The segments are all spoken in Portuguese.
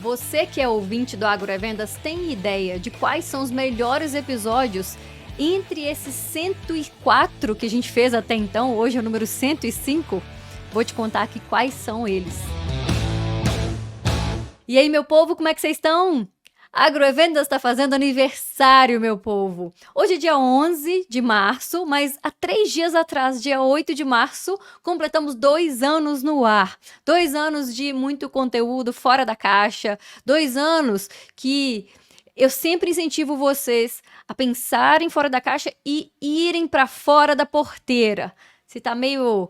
Você que é ouvinte do Agrovendas tem ideia de quais são os melhores episódios entre esses 104 que a gente fez até então? Hoje é o número 105. Vou te contar aqui quais são eles. E aí, meu povo, como é que vocês estão? Agrovendas está fazendo aniversário, meu povo. Hoje é dia 11 de março, mas há 3 dias atrás, dia 8 de março, completamos 2 anos no ar. 2 anos de muito conteúdo fora da caixa. 2 anos que eu sempre incentivo vocês a pensarem fora da caixa e irem para fora da porteira. Se tá meio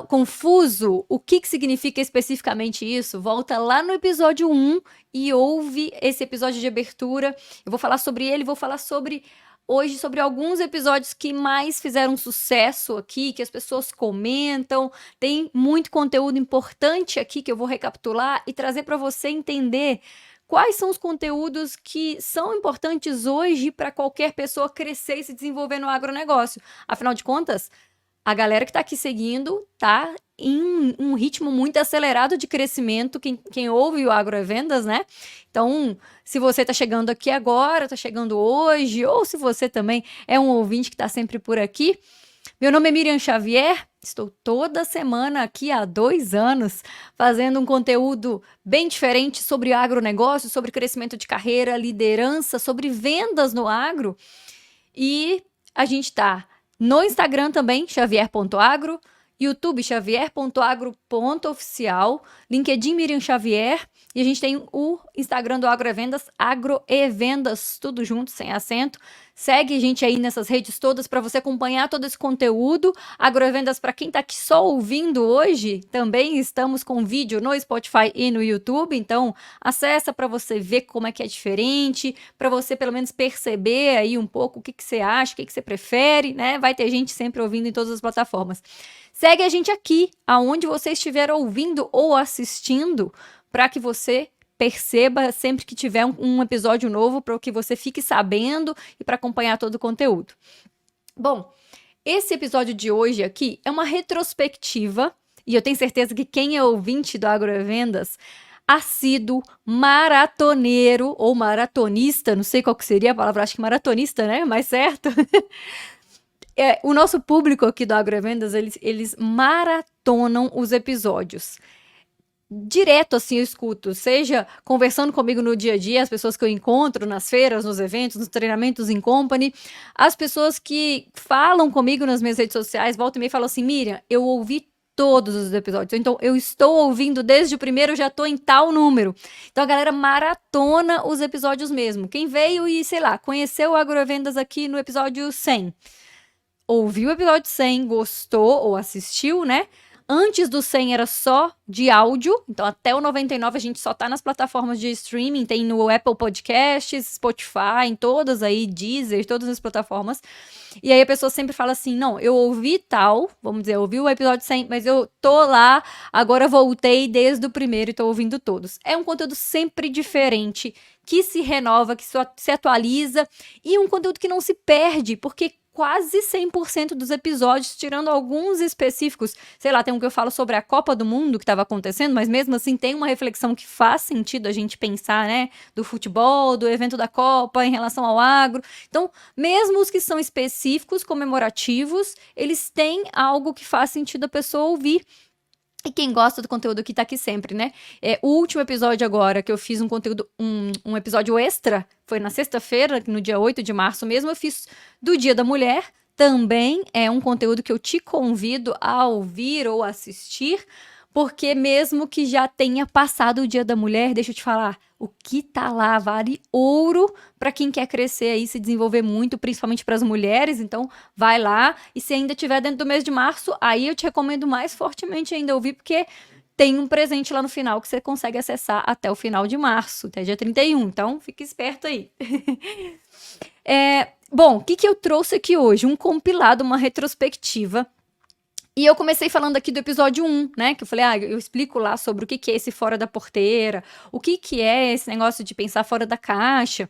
confuso o que significa especificamente isso, volta lá no episódio 1 e ouve esse episódio de abertura. Eu vou falar sobre ele, vou falar hoje sobre alguns episódios que mais fizeram sucesso aqui, que as pessoas comentam. Tem muito conteúdo importante aqui que eu vou recapitular e trazer para você entender quais são os conteúdos que são importantes hoje para qualquer pessoa crescer e se desenvolver no agronegócio. Afinal de contas, a galera que está aqui seguindo está em um ritmo muito acelerado de crescimento, quem ouve o Agrovendas, né? Então, se você está chegando aqui agora, está chegando hoje, ou se você também é um ouvinte que está sempre por aqui, meu nome é Miriam Xavier, estou toda semana aqui há 2 anos fazendo um conteúdo bem diferente sobre agronegócio, sobre crescimento de carreira, liderança, sobre vendas no agro. E a gente está no Instagram também, xavier.agro, YouTube xavier.agro.oficial, LinkedIn Miriam Xavier, e a gente tem o Instagram do Agrovendas, Agroevendas, tudo junto, sem acento. Segue a gente aí nessas redes todas para você acompanhar todo esse conteúdo. Agrovendas, para quem está aqui só ouvindo hoje, também estamos com vídeo no Spotify e no YouTube, então acessa para você ver como é que é diferente, para você pelo menos perceber aí um pouco o que você acha, o que você prefere, né? Vai ter gente sempre ouvindo em todas as plataformas. Segue a gente aqui, aonde você estiver ouvindo ou assistindo, para que você perceba sempre que tiver um episódio novo, para que você fique sabendo e para acompanhar todo o conteúdo. Bom, esse episódio de hoje aqui é uma retrospectiva, e eu tenho certeza que quem é ouvinte do Agrovendas, assíduo, maratoneiro ou maratonista, não sei qual que seria a palavra, acho que maratonista, né? Mais certo. O nosso público aqui do Agrovendas, eles maratonam os episódios. Direto, assim, eu escuto, seja conversando comigo no dia a dia, as pessoas que eu encontro nas feiras, nos eventos, nos treinamentos em company, as pessoas que falam comigo nas minhas redes sociais, volta e meia e falam assim, Miriam, eu ouvi todos os episódios, então eu estou ouvindo desde o primeiro, já estou em tal número. Então a galera maratona os episódios mesmo. Quem veio e, sei lá, conheceu o Agrovendas aqui no episódio 100, ouviu o episódio 100, gostou ou assistiu, né? Antes do 100 era só de áudio, então até o 99 a gente só tá nas plataformas de streaming, tem no Apple Podcasts, Spotify, em todas aí, Deezer, todas as plataformas. E aí a pessoa sempre fala assim, não, eu ouvi tal, vamos dizer, eu ouvi o episódio 100, mas eu tô lá, agora voltei desde o primeiro e tô ouvindo todos. É um conteúdo sempre diferente, que se renova, que se atualiza, e um conteúdo que não se perde, porque quase 100% dos episódios, tirando alguns específicos, sei lá, tem um que eu falo sobre a Copa do Mundo que estava acontecendo, mas mesmo assim tem uma reflexão que faz sentido a gente pensar, né, do futebol, do evento da Copa em relação ao agro. Então, mesmo os que são específicos, comemorativos, eles têm algo que faz sentido a pessoa ouvir. E quem gosta do conteúdo que tá aqui sempre, né? O último episódio agora, que eu fiz um conteúdo, um episódio extra, foi na sexta-feira, no dia 8 de março mesmo, eu fiz do Dia da Mulher. Também é um conteúdo que eu te convido a ouvir ou assistir, porque mesmo que já tenha passado o Dia da Mulher, deixa eu te falar, o que tá lá vale ouro para quem quer crescer aí, se desenvolver muito, principalmente para as mulheres. Então, vai lá. E se ainda estiver dentro do mês de março, aí eu te recomendo mais fortemente ainda ouvir, porque tem um presente lá no final que você consegue acessar até o final de março, até dia 31. Então, fique esperto aí. Bom, o que eu trouxe aqui hoje? Um compilado, uma retrospectiva. E eu comecei falando aqui do episódio 1, né? Que eu falei, eu explico lá sobre o que é esse fora da porteira, o que é esse negócio de pensar fora da caixa.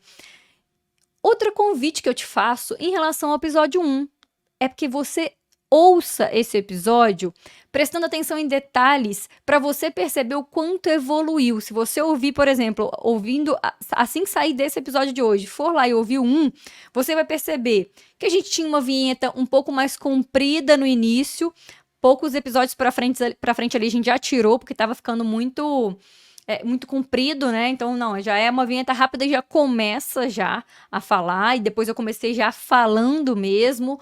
Outro convite que eu te faço em relação ao episódio 1 é porque você ouça esse episódio prestando atenção em detalhes para você perceber o quanto evoluiu. Se você ouvir, por exemplo, ouvindo assim que sair desse episódio de hoje, for lá e ouvir você vai perceber que a gente tinha uma vinheta um pouco mais comprida no início, poucos episódios para frente ali a gente já tirou porque estava ficando muito comprido, né? Então, não, já é uma vinheta rápida e já começa já a falar, e depois eu comecei já falando mesmo.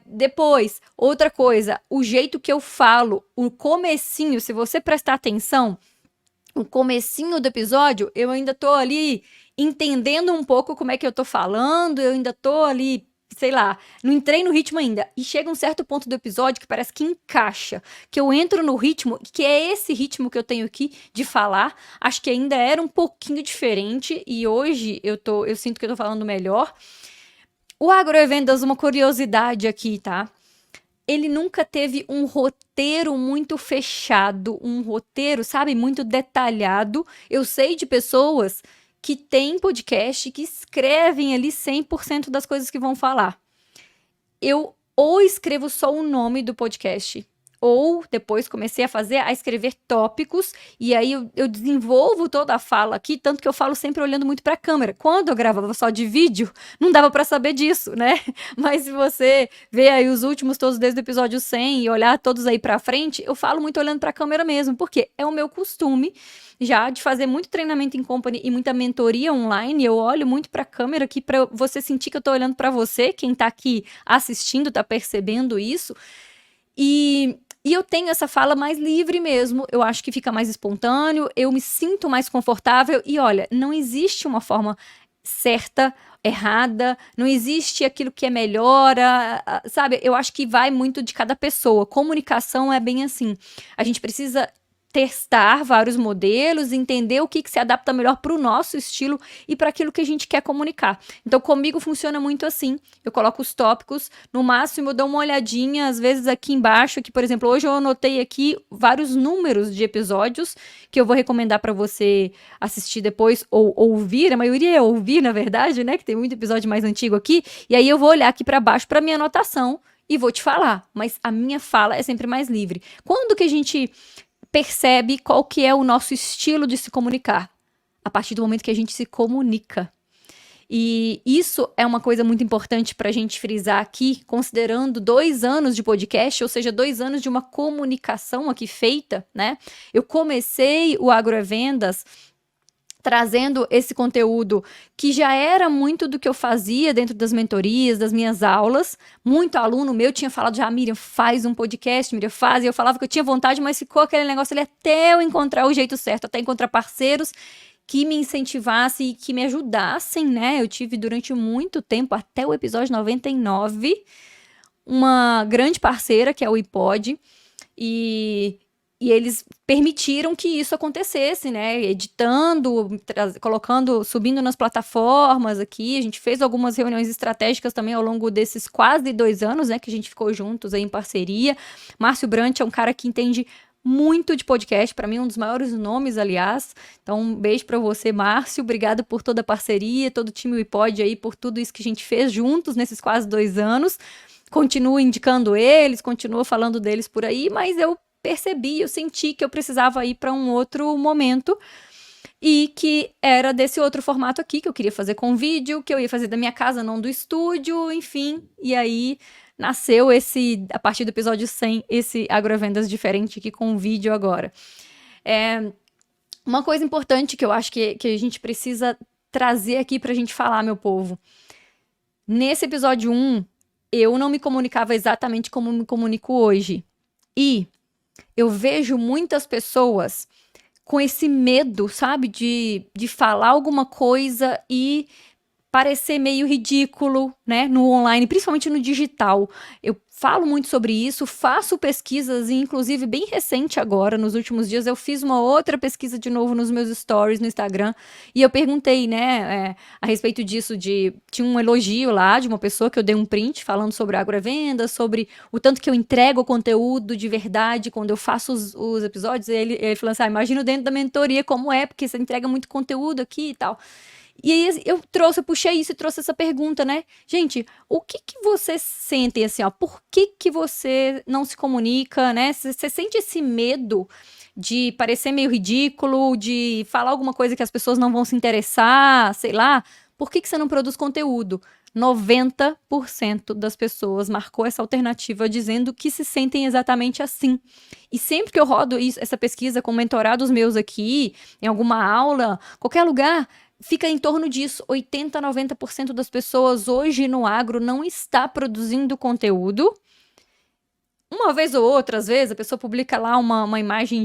Depois, outra coisa, o jeito que eu falo, o comecinho, se você prestar atenção, o comecinho do episódio, eu ainda tô ali entendendo um pouco como é que eu tô falando, eu ainda tô ali, sei lá, não entrei no ritmo ainda. E chega um certo ponto do episódio que parece que encaixa, que eu entro no ritmo, que é esse ritmo que eu tenho aqui de falar. Acho que ainda era um pouquinho diferente e hoje eu sinto que eu tô falando melhor. O Agrovendas, uma curiosidade aqui, tá? Ele nunca teve um roteiro muito fechado, um roteiro, sabe, muito detalhado. Eu sei de pessoas que têm podcast, que escrevem ali 100% das coisas que vão falar. Eu ou escrevo só o nome do podcast, ou depois comecei a escrever tópicos, e aí eu desenvolvo toda a fala aqui, tanto que eu falo sempre olhando muito para a câmera. Quando eu gravava só de vídeo, não dava para saber disso, né? Mas se você ver aí os últimos todos desde o episódio 100 e olhar todos aí para frente, eu falo muito olhando para a câmera mesmo, porque é o meu costume já de fazer muito treinamento em company e muita mentoria online. Eu olho muito para a câmera aqui para você sentir que eu tô olhando para você, quem tá aqui assistindo tá percebendo isso. E eu tenho essa fala mais livre mesmo, eu acho que fica mais espontâneo, eu me sinto mais confortável e olha, não existe uma forma certa, errada, não existe aquilo que é melhor, sabe? Eu acho que vai muito de cada pessoa. Comunicação é bem assim. A gente precisa testar vários modelos, entender o que se adapta melhor para o nosso estilo e para aquilo que a gente quer comunicar. Então, comigo funciona muito assim. Eu coloco os tópicos, no máximo eu dou uma olhadinha, às vezes aqui embaixo, aqui, por exemplo, hoje eu anotei aqui vários números de episódios que eu vou recomendar para você assistir depois ou ouvir. A maioria é ouvir, na verdade, né? Que tem muito episódio mais antigo aqui. E aí eu vou olhar aqui para baixo para minha anotação e vou te falar. Mas a minha fala é sempre mais livre. Quando que a gente percebe qual que é o nosso estilo de se comunicar? A partir do momento que a gente se comunica. E isso é uma coisa muito importante para a gente frisar aqui, considerando 2 anos de podcast, ou seja, 2 anos de uma comunicação aqui feita, né? Eu comecei o Agrovendas trazendo esse conteúdo que já era muito do que eu fazia dentro das mentorias, das minhas aulas. Muito aluno meu tinha falado já, Miriam, faz um podcast, Miriam, faz. E eu falava que eu tinha vontade, mas ficou aquele negócio ali até eu encontrar o jeito certo, até encontrar parceiros que me incentivassem e que me ajudassem, né? Eu tive durante muito tempo, até o episódio 99, uma grande parceira, que é o iPod, e eles permitiram que isso acontecesse, né? Editando, colocando, subindo nas plataformas aqui. A gente fez algumas reuniões estratégicas também ao longo desses quase 2 anos, né? Que a gente ficou juntos aí em parceria. Márcio Brant é um cara que entende muito de podcast, para mim um dos maiores nomes, aliás. Então, um beijo para você, Márcio. Obrigada por toda a parceria, todo o time iPod aí, por tudo isso que a gente fez juntos nesses quase 2 anos. Continuo indicando eles, continuo falando deles por aí, mas eu percebi, eu senti que eu precisava ir para um outro momento e que era desse outro formato aqui, que eu queria fazer com vídeo, que eu ia fazer da minha casa, não do estúdio, enfim. E aí nasceu a partir do episódio 100, esse Agrovendas diferente aqui com vídeo agora. Uma coisa importante que eu acho que a gente precisa trazer aqui pra gente falar, meu povo. Nesse episódio 1, eu não me comunicava exatamente como me comunico hoje. E eu vejo muitas pessoas com esse medo, sabe, de falar alguma coisa e parecer meio ridículo, né, no online, principalmente no digital. Eu falo muito sobre isso, faço pesquisas e inclusive bem recente agora, nos últimos dias, eu fiz uma outra pesquisa de novo nos meus stories no Instagram e eu perguntei, né, a respeito disso, tinha um elogio lá de uma pessoa que eu dei um print falando sobre Agrovendas, sobre o tanto que eu entrego o conteúdo de verdade quando eu faço os episódios. Ele falou assim, imagina dentro da mentoria como é, porque você entrega muito conteúdo aqui e tal. E aí eu puxei isso e trouxe essa pergunta, né? Gente, o que que vocês sentem assim, ó? Por que que você não se comunica, né? Você sente esse medo de parecer meio ridículo, de falar alguma coisa que as pessoas não vão se interessar, sei lá? Por que que você não produz conteúdo? 90% das pessoas marcou essa alternativa dizendo que se sentem exatamente assim. E sempre que eu rodo essa pesquisa com mentorados meus aqui, em alguma aula, qualquer lugar, fica em torno disso. 80, 90% das pessoas hoje no agro não está produzindo conteúdo. Uma vez ou outra, às vezes, a pessoa publica lá uma imagem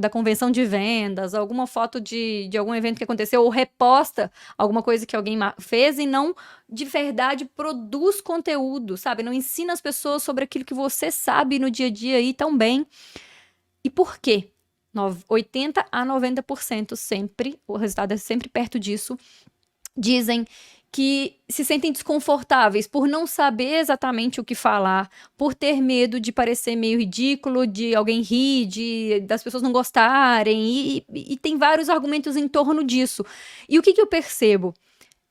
da convenção de vendas, alguma foto de algum evento que aconteceu, ou reposta alguma coisa que alguém fez e não, de verdade, produz conteúdo, sabe? Não ensina as pessoas sobre aquilo que você sabe no dia a dia aí tão bem. E por quê? 80 a 90% sempre, o resultado é sempre perto disso, dizem que se sentem desconfortáveis por não saber exatamente o que falar, por ter medo de parecer meio ridículo, de alguém rir, das pessoas não gostarem, e tem vários argumentos em torno disso. E o que eu percebo?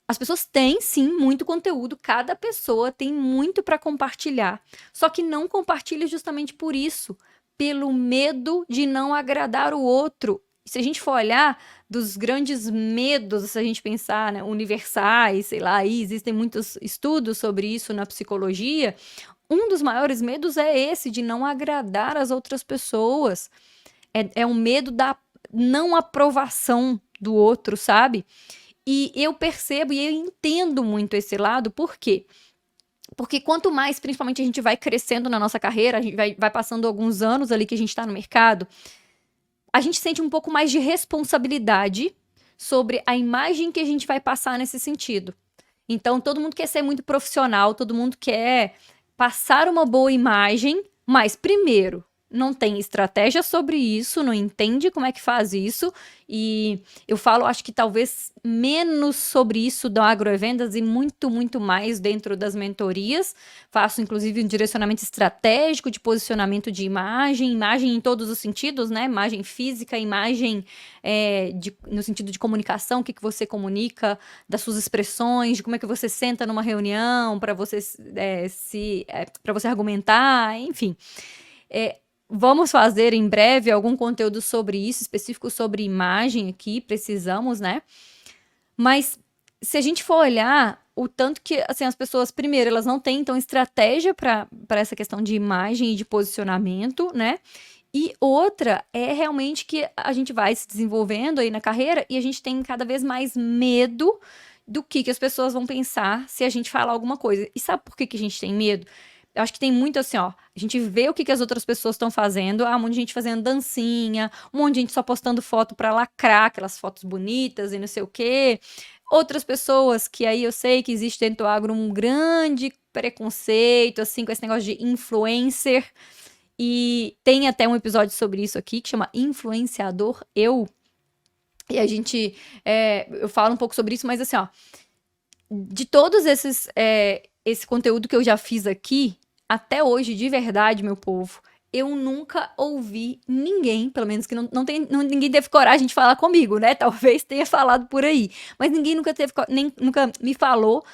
As pessoas têm, sim, muito conteúdo, cada pessoa tem muito para compartilhar, só que não compartilha justamente por isso, pelo medo de não agradar o outro. Se a gente for olhar dos grandes medos, se a gente pensar, né, universais, sei lá, aí existem muitos estudos sobre isso na psicologia, um dos maiores medos é esse, de não agradar as outras pessoas. É um medo da não aprovação do outro, sabe? E eu percebo e eu entendo muito esse lado, por quê? Porque quanto mais, principalmente, a gente vai crescendo na nossa carreira, a gente vai passando alguns anos ali que a gente está no mercado, a gente sente um pouco mais de responsabilidade sobre a imagem que a gente vai passar nesse sentido. Então, todo mundo quer ser muito profissional, todo mundo quer passar uma boa imagem, mas, primeiro, não tem estratégia sobre isso, não entende como é que faz isso, e eu falo, acho que talvez menos sobre isso do Agrovendas e muito, muito mais dentro das mentorias. Faço, inclusive, um direcionamento estratégico de posicionamento de imagem em todos os sentidos, né? Imagem física, imagem no sentido de comunicação, o que você comunica, das suas expressões, de como é que você senta numa reunião para você para você argumentar, enfim. Vamos fazer em breve algum conteúdo sobre isso, específico sobre imagem aqui, precisamos, né? Mas se a gente for olhar o tanto que, assim, as pessoas, primeiro, elas não têm, então, estratégia para essa questão de imagem e de posicionamento, né? E outra é realmente que a gente vai se desenvolvendo aí na carreira e a gente tem cada vez mais medo do que as pessoas vão pensar se a gente falar alguma coisa. E sabe por que a gente tem medo? Eu acho que tem muito assim, ó. A gente vê o que as outras pessoas estão fazendo. Um monte de gente fazendo dancinha, um monte de gente só postando foto pra lacrar, aquelas fotos bonitas e não sei o quê. Outras pessoas que aí eu sei que existe dentro do agro um grande preconceito, assim, com esse negócio de influencer. E tem até um episódio sobre isso aqui que chama Influenciador Eu. E a gente. Eu falo um pouco sobre isso, mas assim, ó. De todos esse conteúdo que eu já fiz aqui, até hoje, de verdade, meu povo, eu nunca ouvi ninguém, pelo menos que ninguém teve coragem de falar comigo, né? Talvez tenha falado por aí, mas ninguém nunca me falou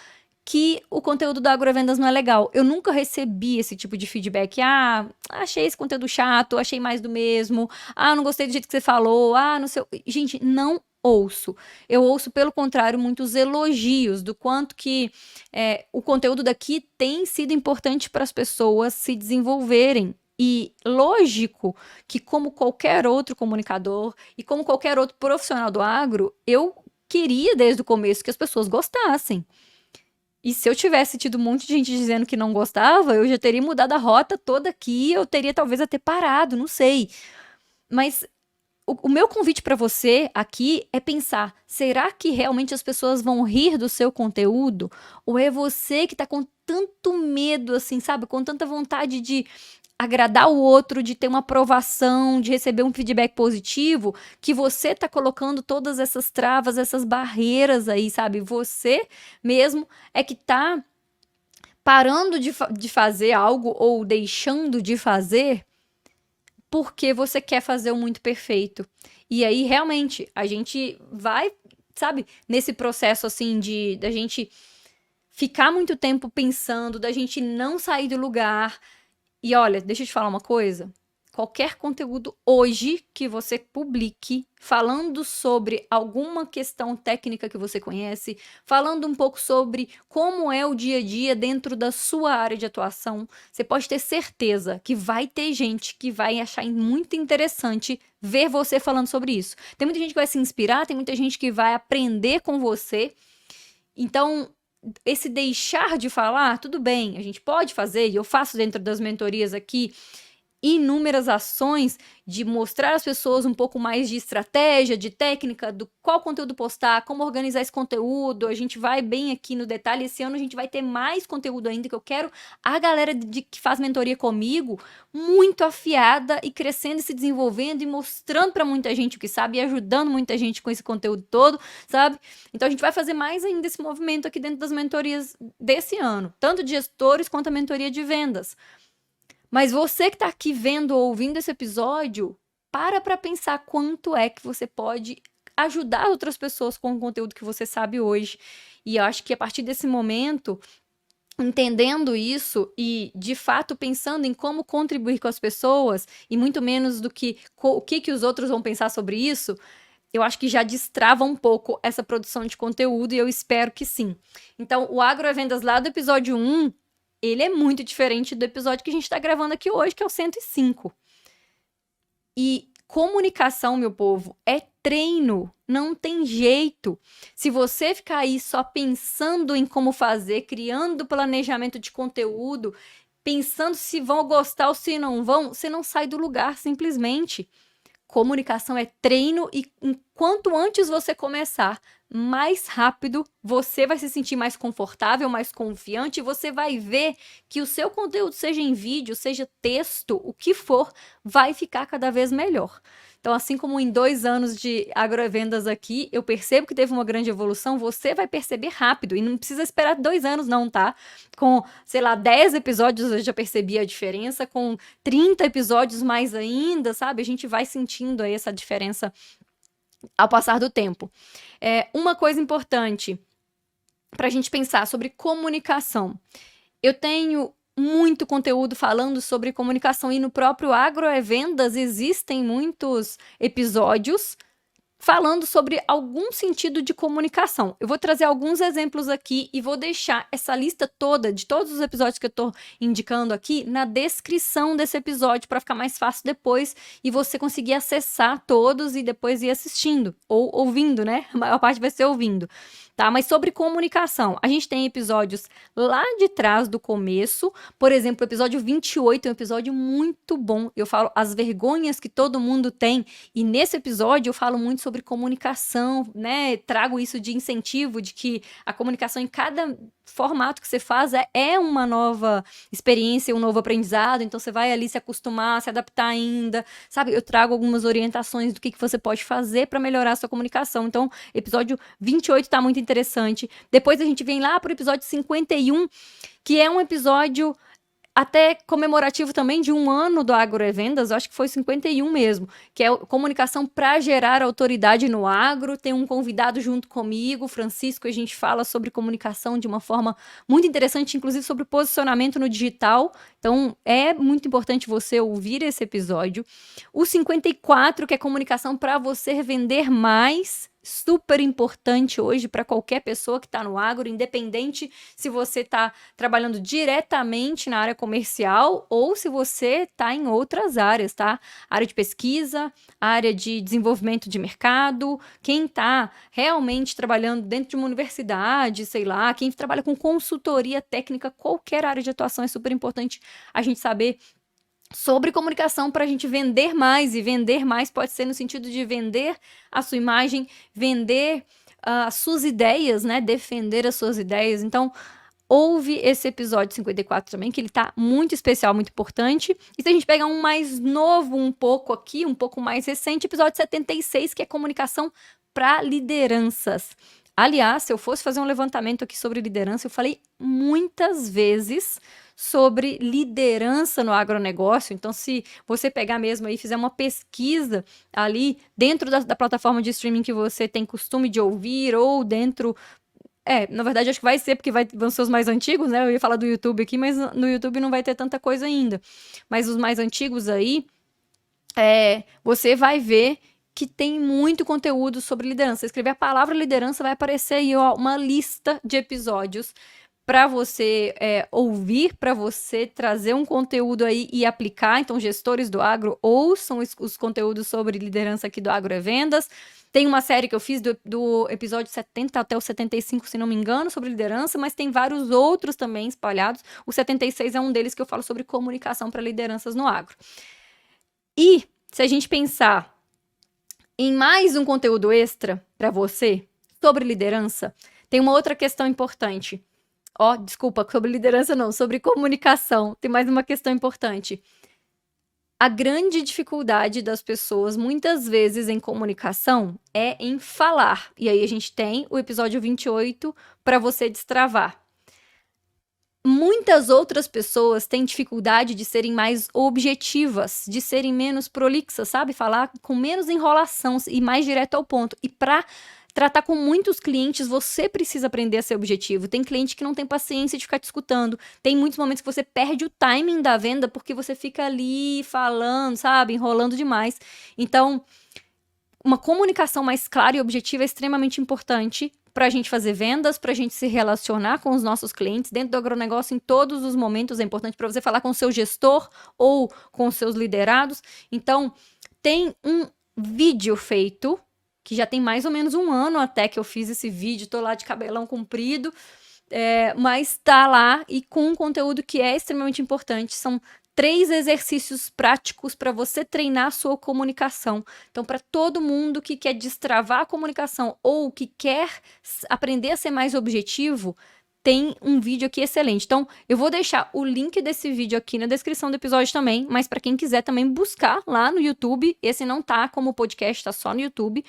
que o conteúdo da Agrovendas não é legal. Eu nunca recebi esse tipo de feedback. Achei esse conteúdo chato, achei mais do mesmo. Não gostei do jeito que você falou. Não sei. Gente, não ouço. Eu ouço, pelo contrário, muitos elogios do quanto que o conteúdo daqui tem sido importante para as pessoas se desenvolverem. E lógico que, como qualquer outro comunicador e como qualquer outro profissional do agro, eu queria desde o começo que as pessoas gostassem. E se eu tivesse tido um monte de gente dizendo que não gostava, eu já teria mudado a rota toda aqui, eu teria talvez até parado, não sei. Mas o meu convite para você aqui é pensar, será que realmente as pessoas vão rir do seu conteúdo? Ou é você que tá com tanto medo, assim, sabe? Com tanta vontade de agradar o outro, de ter uma aprovação, de receber um feedback positivo, que você tá colocando todas essas travas, essas barreiras aí, sabe? Você mesmo é que tá parando de fazer algo ou deixando de fazer porque você quer fazer o muito perfeito. E aí, realmente, a gente vai sabe, nesse processo assim da gente ficar muito tempo pensando, da gente não sair do lugar. E olha, deixa eu te falar uma coisa. Qualquer conteúdo hoje que você publique falando sobre alguma questão técnica que você conhece, falando um pouco sobre como é o dia a dia dentro da sua área de atuação, você pode ter certeza que vai ter gente que vai achar muito interessante ver você falando sobre isso. Tem muita gente que vai se inspirar, tem muita gente que vai aprender com você. Então, esse deixar de falar, tudo bem, a gente pode fazer, e eu faço dentro das mentorias aqui inúmeras ações de mostrar às pessoas um pouco mais de estratégia, de técnica, do qual conteúdo postar, como organizar esse conteúdo. A gente vai bem aqui no detalhe. Esse ano a gente vai ter mais conteúdo ainda, que eu quero a galera que faz mentoria comigo muito afiada e crescendo e se desenvolvendo e mostrando para muita gente o que sabe e ajudando muita gente com esse conteúdo todo, sabe? Então a gente vai fazer mais ainda esse movimento aqui dentro das mentorias desse ano, tanto de gestores quanto a mentoria de vendas. Mas você que está aqui vendo ou ouvindo esse episódio, para pensar quanto é que você pode ajudar outras pessoas com o conteúdo que você sabe hoje. E eu acho que a partir desse momento, entendendo isso e, de fato, pensando em como contribuir com as pessoas, e muito menos do que o que os outros vão pensar sobre isso, eu acho que já destrava um pouco essa produção de conteúdo e eu espero que sim. Então, o Agrovendas lá do episódio 1, ele é muito diferente do episódio que a gente está gravando aqui hoje, que é o 105. E comunicação, meu povo, é treino, não tem jeito. Se você ficar aí só pensando em como fazer, criando planejamento de conteúdo, pensando se vão gostar ou se não vão, você não sai do lugar simplesmente. Comunicação é treino e enquanto antes você começar, mais rápido você vai se sentir mais confortável, mais confiante e você vai ver que o seu conteúdo, seja em vídeo, seja texto, o que for, vai ficar cada vez melhor. Então, assim como em 2 anos de agrovendas aqui, eu percebo que teve uma grande evolução, você vai perceber rápido. E não precisa esperar 2 anos não, tá? Com, sei lá, 10 episódios eu já percebi a diferença, com 30 episódios mais ainda, sabe? A gente vai sentindo aí essa diferença ao passar do tempo. Uma coisa importante para a gente pensar sobre comunicação. Eu tenho muito conteúdo falando sobre comunicação e no próprio Agrovendas existem muitos episódios falando sobre algum sentido de comunicação. Eu vou trazer alguns exemplos aqui e vou deixar essa lista toda de todos os episódios que eu estou indicando aqui na descrição desse episódio para ficar mais fácil depois e você conseguir acessar todos e depois ir assistindo ou ouvindo, né? A maior parte vai ser ouvindo. Tá? Mas sobre comunicação, a gente tem episódios lá de trás do começo, por exemplo, o episódio 28 é um episódio muito bom, eu falo as vergonhas que todo mundo tem, e nesse episódio eu falo muito sobre comunicação, né, trago isso de incentivo, de que a comunicação em cada formato que você faz é uma nova experiência, um novo aprendizado, então você vai ali se acostumar, se adaptar ainda, sabe? Eu trago algumas orientações do que você pode fazer para melhorar a sua comunicação, então episódio 28 tá muito interessante. Depois a gente vem lá pro episódio 51, que é um episódio até comemorativo também de 1 ano do Agrovendas, eu acho que foi 51 mesmo, que é comunicação para gerar autoridade no agro. Tem um convidado junto comigo, Francisco, a gente fala sobre comunicação de uma forma muito interessante, inclusive sobre posicionamento no digital. Então, é muito importante você ouvir esse episódio. O 54, que é comunicação para você vender mais, super importante hoje para qualquer pessoa que está no agro, independente se você está trabalhando diretamente na área comercial ou se você está em outras áreas, tá? Área de pesquisa, área de desenvolvimento de mercado, quem está realmente trabalhando dentro de uma universidade, sei lá, quem trabalha com consultoria técnica, qualquer área de atuação é super importante a gente saber sobre comunicação para a gente vender mais, e vender mais pode ser no sentido de vender a sua imagem, vender as suas ideias, né? Defender as suas ideias. Então, ouve esse episódio 54 também, que ele tá muito especial, muito importante. E se a gente pegar um mais novo um pouco aqui, um pouco mais recente, episódio 76, que é comunicação para lideranças. Aliás, se eu fosse fazer um levantamento aqui sobre liderança, eu falei muitas vezes sobre liderança no agronegócio. Então, se você pegar mesmo aí, fizer uma pesquisa ali dentro da plataforma de streaming que você tem costume de ouvir, ou dentro. Na verdade, acho que vai ser, porque vão ser os mais antigos, né? Eu ia falar do YouTube aqui, mas no YouTube não vai ter tanta coisa ainda. Mas os mais antigos aí, você vai ver que tem muito conteúdo sobre liderança. Você escrever a palavra liderança, vai aparecer aí uma lista de episódios para você ouvir, para você trazer um conteúdo aí e aplicar. Então, gestores do agro, ouçam os conteúdos sobre liderança aqui do Agro é Vendas. Tem uma série que eu fiz do episódio 70 até o 75, se não me engano, sobre liderança, mas tem vários outros também espalhados. O 76 é um deles que eu falo sobre comunicação para lideranças no agro. E se a gente pensar em mais um conteúdo extra para você sobre liderança, tem uma outra questão importante. Desculpa, sobre liderança não, sobre comunicação. Tem mais uma questão importante. A grande dificuldade das pessoas, muitas vezes, em comunicação, é em falar. E aí a gente tem o episódio 28 para você destravar. Muitas outras pessoas têm dificuldade de serem mais objetivas, de serem menos prolixas, sabe? Falar com menos enrolação e mais direto ao ponto. E para tratar com muitos clientes, você precisa aprender a ser objetivo. Tem cliente que não tem paciência de ficar te escutando. Tem muitos momentos que você perde o timing da venda porque você fica ali falando, sabe? Enrolando demais. Então, uma comunicação mais clara e objetiva é extremamente importante para a gente fazer vendas, para a gente se relacionar com os nossos clientes dentro do agronegócio em todos os momentos. É importante para você falar com o seu gestor ou com os seus liderados. Então, tem um vídeo feito, que já tem mais ou menos um ano até que eu fiz esse vídeo, tô lá de cabelão comprido, mas tá lá e com um conteúdo que é extremamente importante. São 3 exercícios práticos para você treinar a sua comunicação. Então, para todo mundo que quer destravar a comunicação ou que quer aprender a ser mais objetivo, tem um vídeo aqui excelente. Então, eu vou deixar o link desse vídeo aqui na descrição do episódio também, mas para quem quiser também buscar lá no YouTube, esse não tá como podcast, tá só no YouTube.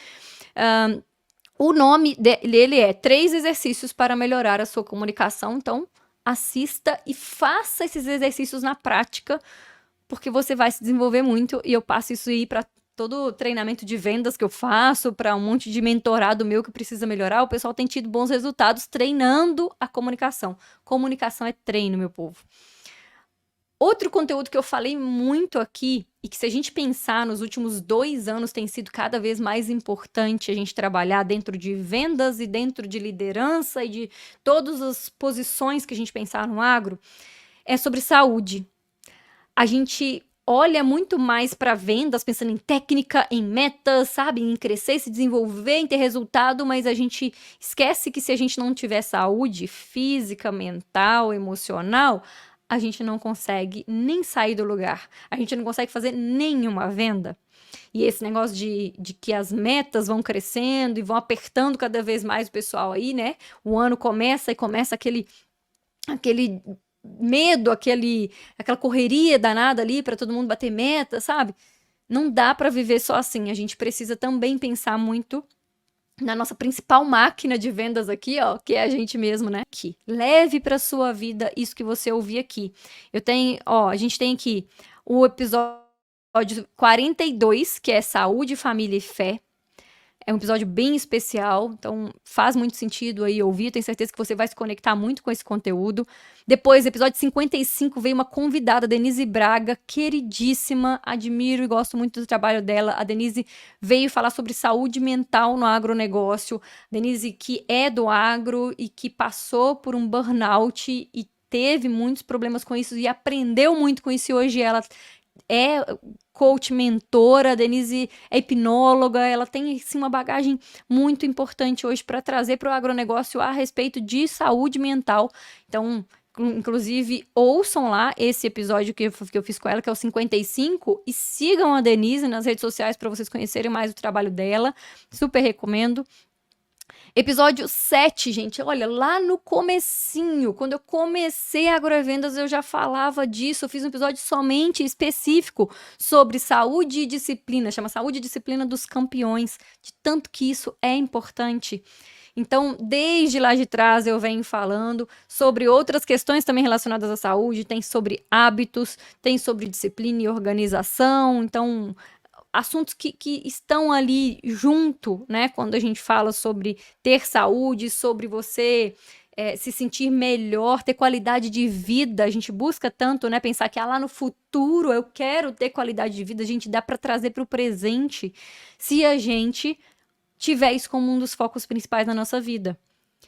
O nome dele é 3 exercícios para melhorar a sua comunicação. Então, assista e faça esses exercícios na prática, porque você vai se desenvolver muito. E eu passo isso aí para todo o treinamento de vendas que eu faço, para um monte de mentorado meu que precisa melhorar. O pessoal tem tido bons resultados treinando a comunicação. Comunicação é treino, meu povo. Outro conteúdo que eu falei muito aqui, e que se a gente pensar nos últimos 2 anos tem sido cada vez mais importante a gente trabalhar dentro de vendas e dentro de liderança e de todas as posições que a gente pensar no agro, é sobre saúde. A gente olha muito mais para vendas, pensando em técnica, em metas, sabe? Em crescer, se desenvolver, em ter resultado, mas a gente esquece que se a gente não tiver saúde física, mental, emocional, a gente não consegue nem sair do lugar. A gente não consegue fazer nenhuma venda. E esse negócio de que as metas vão crescendo e vão apertando cada vez mais o pessoal aí, né? O ano começa e começa aquele medo, aquela correria danada ali para todo mundo bater meta, sabe? Não dá para viver só assim. A gente precisa também pensar muito na nossa principal máquina de vendas aqui, ó, que é a gente mesmo, né? Aqui. Leve para sua vida isso que você ouvir aqui. A gente tem aqui o episódio 42, que é Saúde, Família e Fé. É um episódio bem especial, então faz muito sentido aí ouvir. Tenho certeza que você vai se conectar muito com esse conteúdo. Depois, episódio 55, veio uma convidada, Denise Braga, queridíssima, admiro e gosto muito do trabalho dela. A Denise veio falar sobre saúde mental no agronegócio. Denise, que é do agro e que passou por um burnout e teve muitos problemas com isso e aprendeu muito com isso. E hoje ela é coach, mentora. A Denise é hipnóloga, ela tem assim, uma bagagem muito importante hoje para trazer para o agronegócio a respeito de saúde mental. Então, inclusive, ouçam lá esse episódio que eu fiz com ela, que é o 55, e sigam a Denise nas redes sociais para vocês conhecerem mais o trabalho dela. Super recomendo. Episódio 7, gente, olha, lá no comecinho, quando eu comecei a Agrovendas, eu já falava disso, eu fiz um episódio somente específico sobre saúde e disciplina, chama Saúde e Disciplina dos Campeões, de tanto que isso é importante. Então, desde lá de trás eu venho falando sobre outras questões também relacionadas à saúde, tem sobre hábitos, tem sobre disciplina e organização, então assuntos que estão ali junto, né? Quando a gente fala sobre ter saúde, sobre você se sentir melhor, ter qualidade de vida. A gente busca tanto, né? Pensar que lá no futuro eu quero ter qualidade de vida. A gente dá para trazer para o presente se a gente tiver isso como um dos focos principais na nossa vida.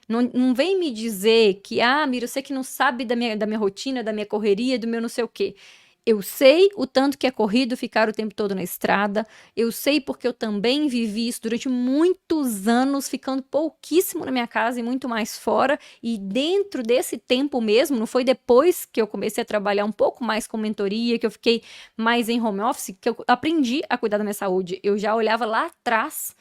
Não vem me dizer que, Mira, você que não sabe da minha rotina, da minha correria, do meu não sei o quê. Eu sei o tanto que é corrido ficar o tempo todo na estrada. Eu sei porque eu também vivi isso durante muitos anos, ficando pouquíssimo na minha casa e muito mais fora. E dentro desse tempo mesmo, não foi depois que eu comecei a trabalhar um pouco mais com mentoria, que eu fiquei mais em home office, que eu aprendi a cuidar da minha saúde. Eu já olhava lá atrás,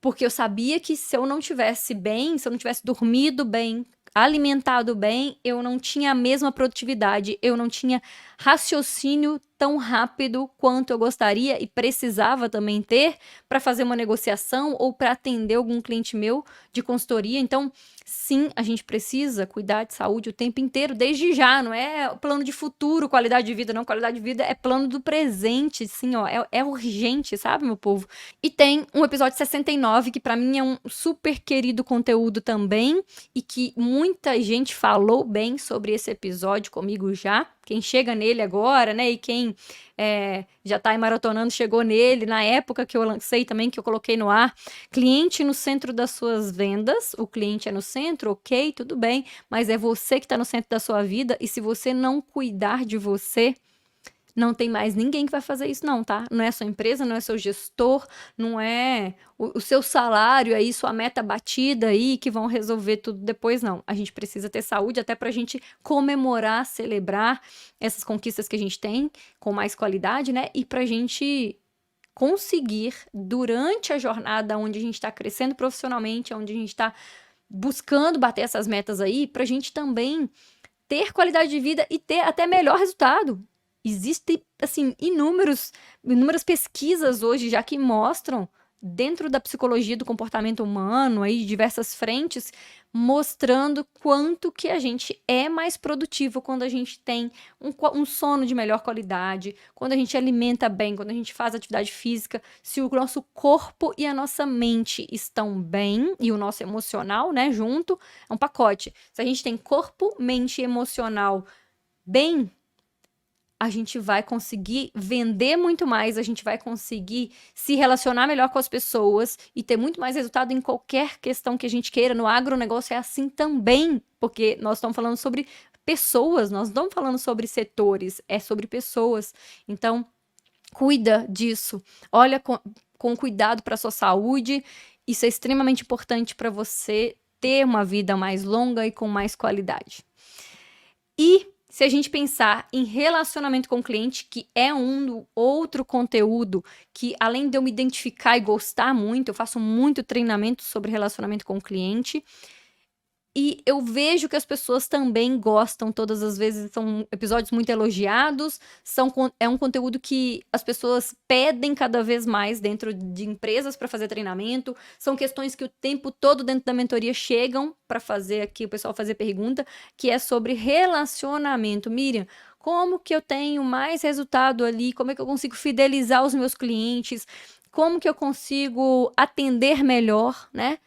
porque eu sabia que se eu não tivesse bem, se eu não tivesse dormido bem, alimentado bem, eu não tinha a mesma produtividade, eu não tinha raciocínio tão rápido quanto eu gostaria e precisava também ter para fazer uma negociação ou para atender algum cliente meu de consultoria. Então, sim, a gente precisa cuidar de saúde o tempo inteiro, desde já, não é plano de futuro, qualidade de vida, não. Qualidade de vida é plano do presente, sim, ó, é urgente, sabe, meu povo? E tem um episódio 69, que para mim é um super querido conteúdo também, e que muita gente falou bem sobre esse episódio comigo já. Quem chega nele agora, né, e quem já tá aí maratonando, chegou nele na época que eu lancei também, que eu coloquei no ar. Cliente no centro das suas vendas. O cliente é no centro, ok, tudo bem, mas é você que tá no centro da sua vida, e se você não cuidar de você, não tem mais ninguém que vai fazer isso não, tá? Não é sua empresa, não é seu gestor, não é o seu salário aí, sua meta batida aí, que vão resolver tudo depois, não. A gente precisa ter saúde até pra gente comemorar, celebrar essas conquistas que a gente tem com mais qualidade, né? E pra gente conseguir, durante a jornada onde a gente tá crescendo profissionalmente, onde a gente tá buscando bater essas metas aí, pra gente também ter qualidade de vida e ter até melhor resultado. Existem, assim, inúmeras pesquisas hoje já que mostram, dentro da psicologia do comportamento humano, aí, diversas frentes, mostrando quanto que a gente é mais produtivo quando a gente tem um sono de melhor qualidade, quando a gente alimenta bem, quando a gente faz atividade física, se o nosso corpo e a nossa mente estão bem, e o nosso emocional, né, junto, é um pacote. Se a gente tem corpo, mente e emocional bem, a gente vai conseguir vender muito mais, a gente vai conseguir se relacionar melhor com as pessoas e ter muito mais resultado em qualquer questão que a gente queira. No agronegócio é assim também, porque nós estamos falando sobre pessoas, nós não estamos falando sobre setores, é sobre pessoas. Então, cuida disso, olha com cuidado para a sua saúde, isso é extremamente importante para você ter uma vida mais longa e com mais qualidade. E se a gente pensar em relacionamento com o cliente, que é um outro conteúdo que, além de eu me identificar e gostar muito, eu faço muito treinamento sobre relacionamento com o cliente, e eu vejo que as pessoas também gostam, todas as vezes são episódios muito elogiados, é um conteúdo que as pessoas pedem cada vez mais dentro de empresas para fazer treinamento, são questões que o tempo todo dentro da mentoria chegam para fazer aqui, o pessoal fazer pergunta, que é sobre relacionamento. Miriam, como que eu tenho mais resultado ali? Como é que eu consigo fidelizar os meus clientes? Como que eu consigo atender melhor, né?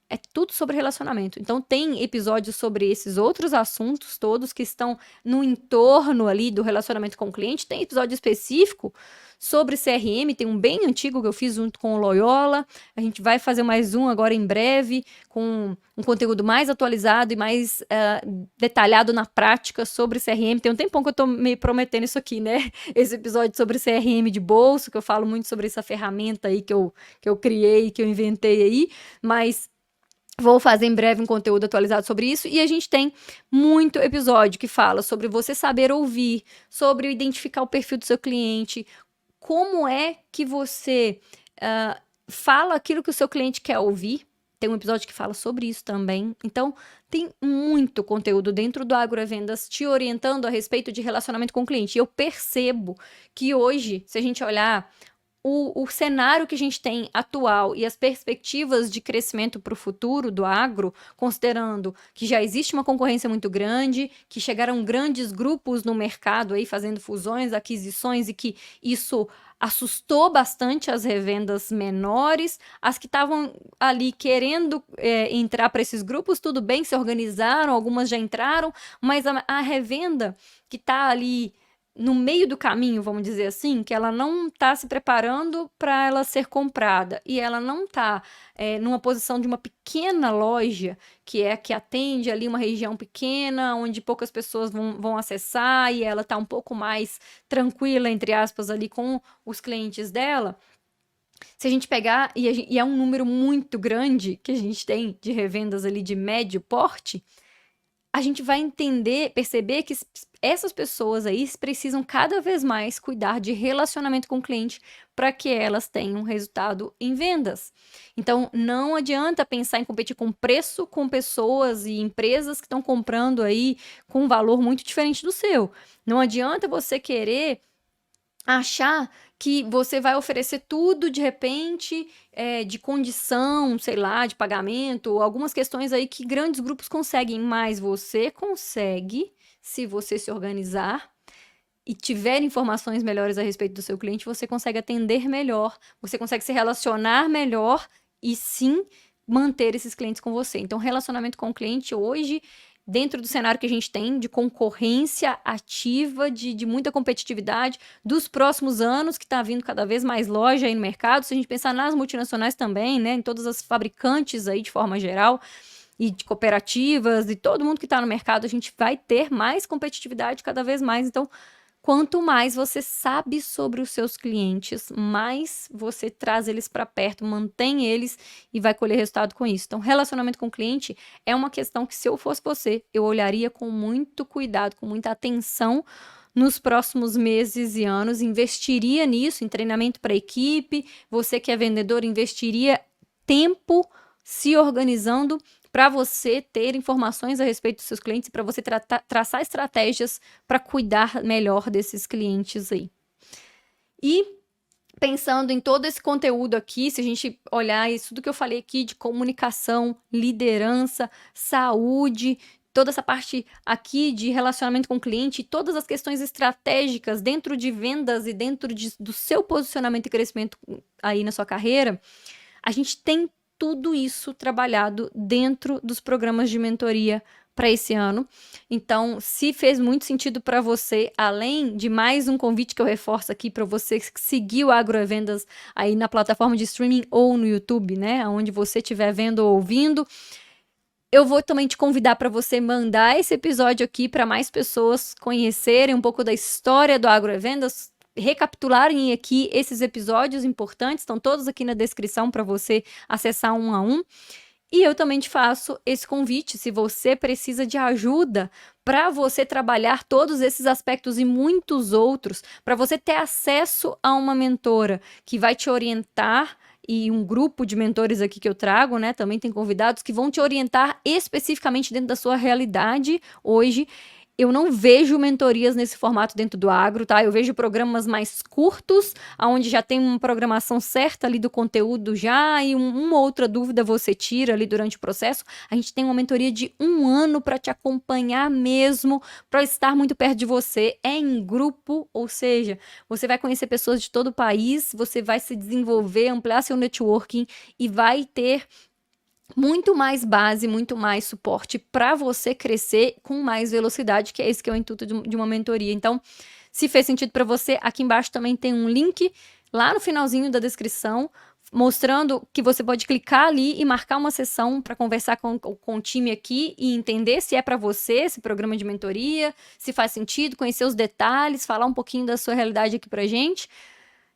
É tudo sobre relacionamento. Então, tem episódios sobre esses outros assuntos todos que estão no entorno ali do relacionamento com o cliente. Tem episódio específico sobre CRM, tem um bem antigo que eu fiz junto com o Loyola. A gente vai fazer mais um agora em breve, com um conteúdo mais atualizado e mais detalhado na prática sobre CRM. Tem um tempão que eu tô me prometendo isso aqui, né? Esse episódio sobre CRM de bolso, que eu falo muito sobre essa ferramenta aí que eu criei, que eu inventei aí, mas vou fazer em breve um conteúdo atualizado sobre isso. E a gente tem muito episódio que fala sobre você saber ouvir, sobre identificar o perfil do seu cliente, como é que você fala aquilo que o seu cliente quer ouvir. Tem um episódio que fala sobre isso também. Então, tem muito conteúdo dentro do Agrovendas te orientando a respeito de relacionamento com o cliente. E eu percebo que hoje, se a gente olhar o cenário que a gente tem atual e as perspectivas de crescimento para o futuro do agro, considerando que já existe uma concorrência muito grande, que chegaram grandes grupos no mercado aí fazendo fusões, aquisições e que isso assustou bastante as revendas menores, as que estavam ali querendo entrar para esses grupos, tudo bem, se organizaram, algumas já entraram, mas a revenda que está ali no meio do caminho, vamos dizer assim, que ela não está se preparando para ela ser comprada e ela não está numa posição de uma pequena loja que atende ali uma região pequena, onde poucas pessoas vão acessar e ela está um pouco mais tranquila, entre aspas, ali com os clientes dela. Se a gente pegar, e é um número muito grande que a gente tem de revendas ali de médio porte, a gente vai perceber que essas pessoas aí precisam cada vez mais cuidar de relacionamento com o cliente para que elas tenham resultado em vendas. Então, não adianta pensar em competir com preço com pessoas e empresas que estão comprando aí com um valor muito diferente do seu. Não adianta você querer achar que você vai oferecer tudo de repente, de condição, sei lá, de pagamento, algumas questões aí que grandes grupos conseguem, mas você consegue, se você se organizar e tiver informações melhores a respeito do seu cliente, você consegue atender melhor, você consegue se relacionar melhor e sim manter esses clientes com você. Então, relacionamento com o cliente hoje, dentro do cenário que a gente tem de concorrência ativa, de muita competitividade, dos próximos anos, que está vindo cada vez mais loja aí no mercado, se a gente pensar nas multinacionais também, né, em todas as fabricantes aí de forma geral, e de cooperativas, e todo mundo que está no mercado, a gente vai ter mais competitividade cada vez mais. Então, quanto mais você sabe sobre os seus clientes, mais você traz eles para perto, mantém eles e vai colher resultado com isso. Então, relacionamento com o cliente é uma questão que, se eu fosse você, eu olharia com muito cuidado, com muita atenção nos próximos meses e anos, investiria nisso, em treinamento para a equipe. Você que é vendedor, investiria tempo se organizando para você ter informações a respeito dos seus clientes e para você traçar estratégias para cuidar melhor desses clientes aí. E pensando em todo esse conteúdo aqui, se a gente olhar isso tudo que eu falei aqui de comunicação, liderança, saúde, toda essa parte aqui de relacionamento com o cliente, todas as questões estratégicas dentro de vendas e dentro do seu posicionamento e crescimento aí na sua carreira, a gente tem tudo isso trabalhado dentro dos programas de mentoria para esse ano. Então, se fez muito sentido para você, além de mais um convite que eu reforço aqui para você seguir o Agrovendas aí na plataforma de streaming ou no YouTube, né, onde você estiver vendo ou ouvindo, eu vou também te convidar para você mandar esse episódio aqui para mais pessoas conhecerem um pouco da história do Agrovendas, recapitularem aqui esses episódios importantes, estão todos aqui na descrição para você acessar um a um. E eu também te faço esse convite, se você precisa de ajuda para você trabalhar todos esses aspectos e muitos outros, para você ter acesso a uma mentora que vai te orientar, e um grupo de mentores aqui que eu trago, né, também tem convidados que vão te orientar especificamente dentro da sua realidade hoje. Eu não vejo mentorias nesse formato dentro do agro, tá? Eu vejo programas mais curtos, onde já tem uma programação certa ali do conteúdo já, e uma outra dúvida você tira ali durante o processo. A gente tem uma mentoria de 1 ano para te acompanhar mesmo, para estar muito perto de você. É em grupo, ou seja, você vai conhecer pessoas de todo o país, você vai se desenvolver, ampliar seu networking e vai ter muito mais base, muito mais suporte para você crescer com mais velocidade, que é esse que é o intuito de uma mentoria. Então, se fez sentido para você, aqui embaixo também tem um link lá no finalzinho da descrição, mostrando que você pode clicar ali e marcar uma sessão para conversar com o time aqui e entender se é para você esse programa de mentoria, se faz sentido, conhecer os detalhes, falar um pouquinho da sua realidade aqui para gente.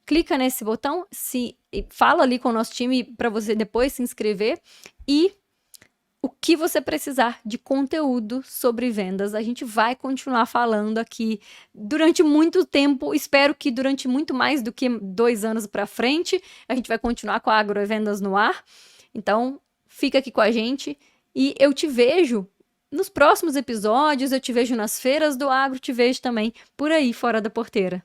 Clica nesse botão, fala ali com o nosso time para você depois se inscrever, e o que você precisar de conteúdo sobre vendas, a gente vai continuar falando aqui durante muito tempo. Espero que durante muito mais do que 2 anos para frente, a gente vai continuar com a Agrovendas no ar. Então, fica aqui com a gente e eu te vejo nos próximos episódios, eu te vejo nas feiras do agro, te vejo também por aí fora da porteira.